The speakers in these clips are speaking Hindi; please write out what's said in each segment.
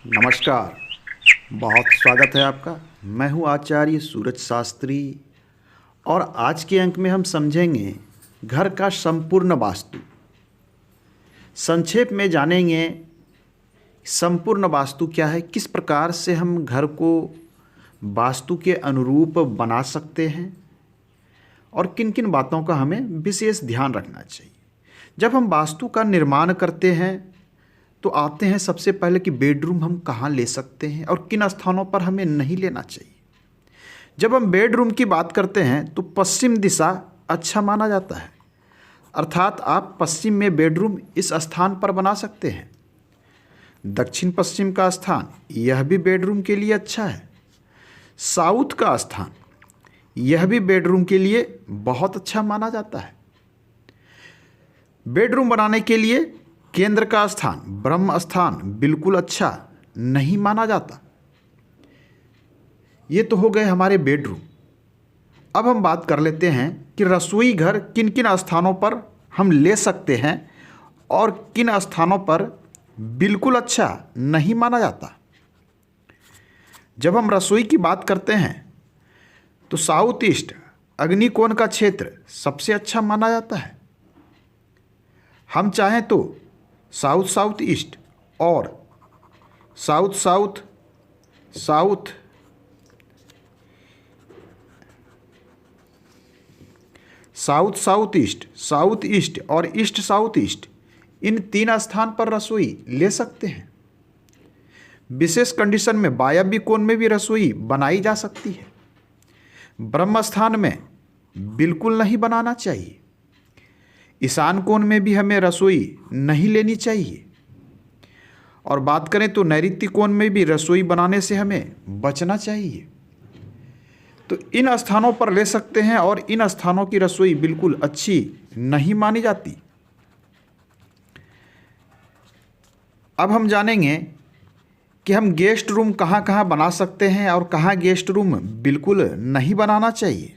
नमस्कार। बहुत स्वागत है आपका। मैं हूं आचार्य सूरज शास्त्री और आज के अंक में हम समझेंगे घर का संपूर्ण वास्तु। संक्षेप में जानेंगे संपूर्ण वास्तु क्या है, किस प्रकार से हम घर को वास्तु के अनुरूप बना सकते हैं और किन किन बातों का हमें विशेष ध्यान रखना चाहिए। जब हम वास्तु का निर्माण करते हैं तो आते हैं सबसे पहले कि बेडरूम हम कहाँ ले सकते हैं और किन स्थानों पर हमें नहीं लेना चाहिए। जब हम बेडरूम की बात करते हैं तो पश्चिम दिशा अच्छा माना जाता है, अर्थात आप पश्चिम में बेडरूम इस स्थान पर बना सकते हैं। दक्षिण पश्चिम का स्थान यह भी बेडरूम के लिए अच्छा है। साउथ का स्थान यह भी बेडरूम के लिए बहुत अच्छा माना जाता है। बेडरूम बनाने के लिए केंद्र का स्थान ब्रह्म स्थान बिल्कुल अच्छा नहीं माना जाता। ये तो हो गए हमारे बेडरूम। अब हम बात कर लेते हैं कि रसोई घर किन किन स्थानों पर हम ले सकते हैं और किन स्थानों पर बिल्कुल अच्छा नहीं माना जाता। जब हम रसोई की बात करते हैं तो साउथ ईस्ट अग्निकोण का क्षेत्र सबसे अच्छा माना जाता है। हम चाहें तो साउथ साउथ ईस्ट और south south south south south east, south east और ईस्ट साउथ ईस्ट, इन तीन स्थान पर रसोई ले सकते हैं। विशेष कंडीशन में वायव्य कोण में भी रसोई बनाई जा सकती है। ब्रह्म स्थान में बिल्कुल नहीं बनाना चाहिए। ईशान कोण में भी हमें रसोई नहीं लेनी चाहिए। और बात करें तो नैऋत्य कोण में भी रसोई बनाने से हमें बचना चाहिए। तो इन स्थानों पर ले सकते हैं और इन स्थानों की रसोई बिल्कुल अच्छी नहीं मानी जाती। अब हम जानेंगे कि हम गेस्ट रूम कहाँ कहाँ बना सकते हैं और कहाँ गेस्ट रूम बिल्कुल नहीं बनाना चाहिए।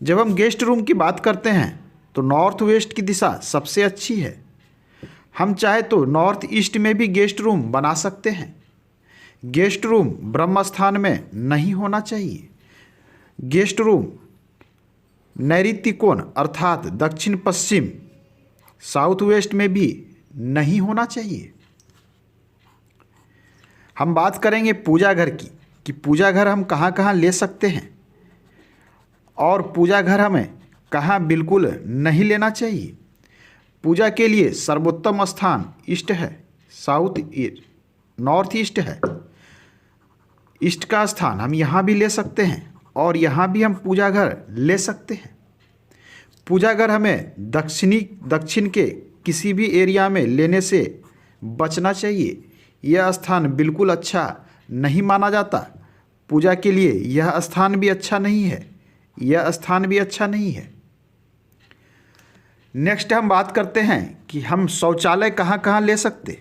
जब हम गेस्ट रूम की बात करते हैं तो नॉर्थ वेस्ट की दिशा सबसे अच्छी है। हम चाहे तो नॉर्थ ईस्ट में भी गेस्ट रूम बना सकते हैं। गेस्ट रूम ब्रह्म स्थान में नहीं होना चाहिए। गेस्ट रूम नैऋत्य कोण अर्थात दक्षिण पश्चिम साउथ वेस्ट में भी नहीं होना चाहिए। हम बात करेंगे पूजा घर की कि पूजा घर हम कहाँ कहाँ ले सकते हैं और पूजा घर हमें कहाँ बिल्कुल नहीं लेना चाहिए। पूजा के लिए सर्वोत्तम स्थान ईस्ट है, साउथ ईस्ट, नॉर्थ ईस्ट है। ईस्ट का स्थान हम यहाँ भी ले सकते हैं और यहाँ भी हम पूजा घर ले सकते हैं। पूजा घर हमें दक्षिण के किसी भी एरिया में लेने से बचना चाहिए। यह स्थान बिल्कुल अच्छा नहीं माना जाता। पूजा के लिए यह स्थान भी अच्छा नहीं है, यह स्थान भी अच्छा नहीं है। नेक्स्ट हम बात करते हैं कि हम शौचालय कहाँ कहाँ ले सकते।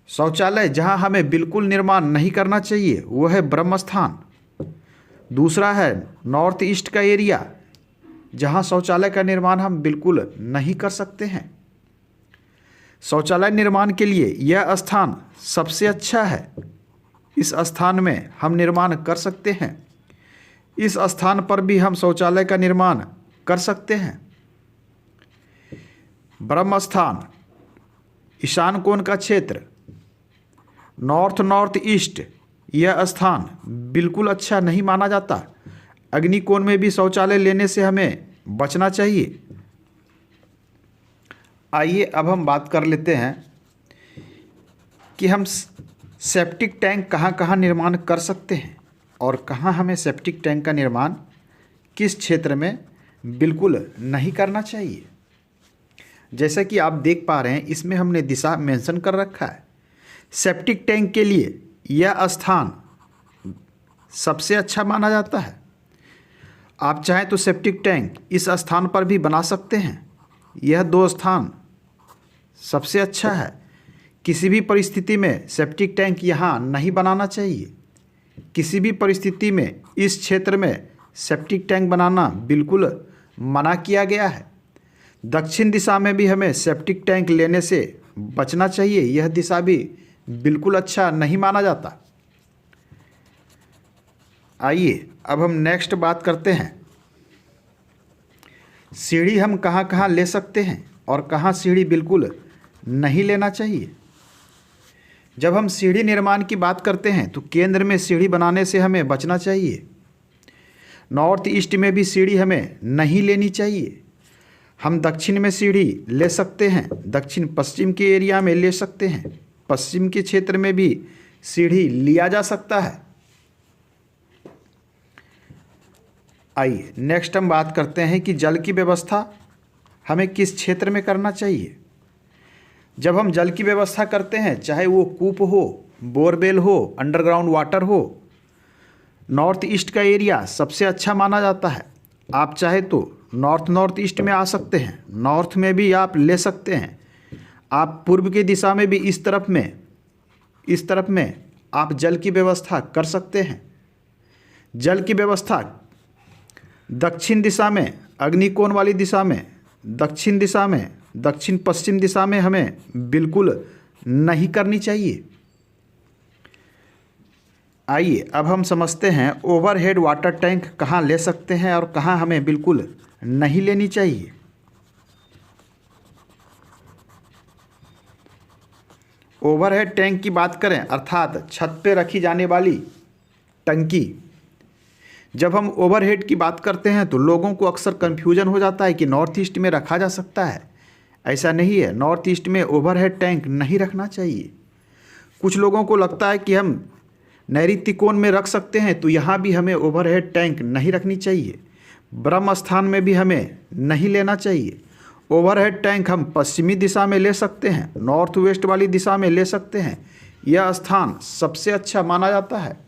शौचालय जहाँ हमें बिल्कुल निर्माण नहीं करना चाहिए वो है ब्रह्म स्थान। दूसरा है नॉर्थ ईस्ट का एरिया जहाँ शौचालय का निर्माण हम बिल्कुल नहीं कर सकते हैं। शौचालय निर्माण के लिए यह स्थान सबसे अच्छा है। इस स्थान में हम निर्माण कर सकते हैं। इस स्थान पर भी हम शौचालय का निर्माण कर सकते हैं। ब्रह्म स्थान ईशान कोण का क्षेत्र नॉर्थ ईस्ट, यह स्थान बिल्कुल अच्छा नहीं माना जाता। अग्नि कोण में भी शौचालय लेने से हमें बचना चाहिए। आइए अब हम बात कर लेते हैं कि हम सेप्टिक टैंक कहाँ कहाँ निर्माण कर सकते हैं और कहाँ हमें सेप्टिक टैंक का निर्माण किस क्षेत्र में बिल्कुल नहीं करना चाहिए। जैसा कि आप देख पा रहे हैं इसमें हमने दिशा मेंशन कर रखा है। सेप्टिक टैंक के लिए यह स्थान सबसे अच्छा माना जाता है। आप चाहें तो सेप्टिक टैंक इस स्थान पर भी बना सकते हैं। यह दो स्थान सबसे अच्छा है। किसी भी परिस्थिति में सेप्टिक टैंक यहाँ नहीं बनाना चाहिए। किसी भी परिस्थिति में इस क्षेत्र में सेप्टिक टैंक बनाना बिल्कुल मना किया गया है। दक्षिण दिशा में भी हमें सेप्टिक टैंक लेने से बचना चाहिए, यह दिशा भी बिल्कुल अच्छा नहीं माना जाता। आइए अब हम नेक्स्ट बात करते हैं, सीढ़ी हम कहाँ कहाँ ले सकते हैं और कहाँ सीढ़ी बिल्कुल नहीं लेना चाहिए। जब हम सीढ़ी निर्माण की बात करते हैं तो केंद्र में सीढ़ी बनाने से हमें बचना चाहिए। नॉर्थ ईस्ट में भी सीढ़ी हमें नहीं लेनी चाहिए। हम दक्षिण में सीढ़ी ले सकते हैं, दक्षिण पश्चिम के एरिया में ले सकते हैं, पश्चिम के क्षेत्र में भी सीढ़ी लिया जा सकता है। आइए नेक्स्ट हम बात करते हैं कि जल की व्यवस्था हमें किस क्षेत्र में करना चाहिए। जब हम जल की व्यवस्था करते हैं, चाहे वो कूप हो, बोरवेल हो, अंडरग्राउंड वाटर हो, नॉर्थ ईस्ट का एरिया सबसे अच्छा माना जाता है। आप चाहे तो नॉर्थ ईस्ट में आ सकते हैं, नॉर्थ में भी आप ले सकते हैं। आप पूर्व की दिशा में भी इस तरफ में आप जल की व्यवस्था कर सकते हैं। जल की व्यवस्था दक्षिण दिशा में, अग्निकोण वाली दिशा में, दक्षिण दिशा में, दक्षिण पश्चिम दिशा में हमें बिल्कुल नहीं करनी चाहिए। आइए अब हम समझते हैं ओवरहेड वाटर टैंक कहाँ ले सकते हैं और कहाँ हमें बिल्कुल नहीं लेनी चाहिए। ओवरहेड टैंक की बात करें, अर्थात छत पे रखी जाने वाली टंकी। जब हम ओवरहेड की बात करते हैं तो लोगों को अक्सर कन्फ्यूजन हो जाता है कि नॉर्थ ईस्ट में रखा जा सकता है। ऐसा नहीं है, नॉर्थ ईस्ट में ओवरहेड टैंक नहीं रखना चाहिए। कुछ लोगों को लगता है कि हम नैऋत्य कोण में रख सकते हैं, तो यहाँ भी हमें ओवरहेड टैंक नहीं रखनी चाहिए। ब्रह्म स्थान में भी हमें नहीं लेना चाहिए। ओवरहेड टैंक हम पश्चिमी दिशा में ले सकते हैं, नॉर्थ वेस्ट वाली दिशा में ले सकते हैं। यह स्थान सबसे अच्छा माना जाता है।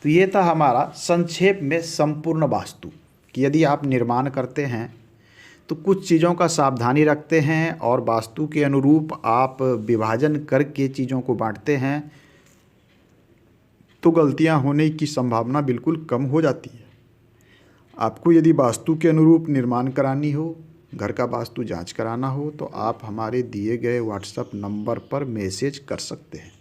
तो ये था हमारा संक्षेप में संपूर्ण वास्तु कि यदि आप निर्माण करते हैं तो कुछ चीज़ों का सावधानी रखते हैं और वास्तु के अनुरूप आप विभाजन करके चीज़ों को बांटते हैं तो गलतियां होने की संभावना बिल्कुल कम हो जाती है। आपको यदि वास्तु के अनुरूप निर्माण करानी हो, घर का वास्तु जांच कराना हो, तो आप हमारे दिए गए व्हाट्सएप नंबर पर मैसेज कर सकते हैं।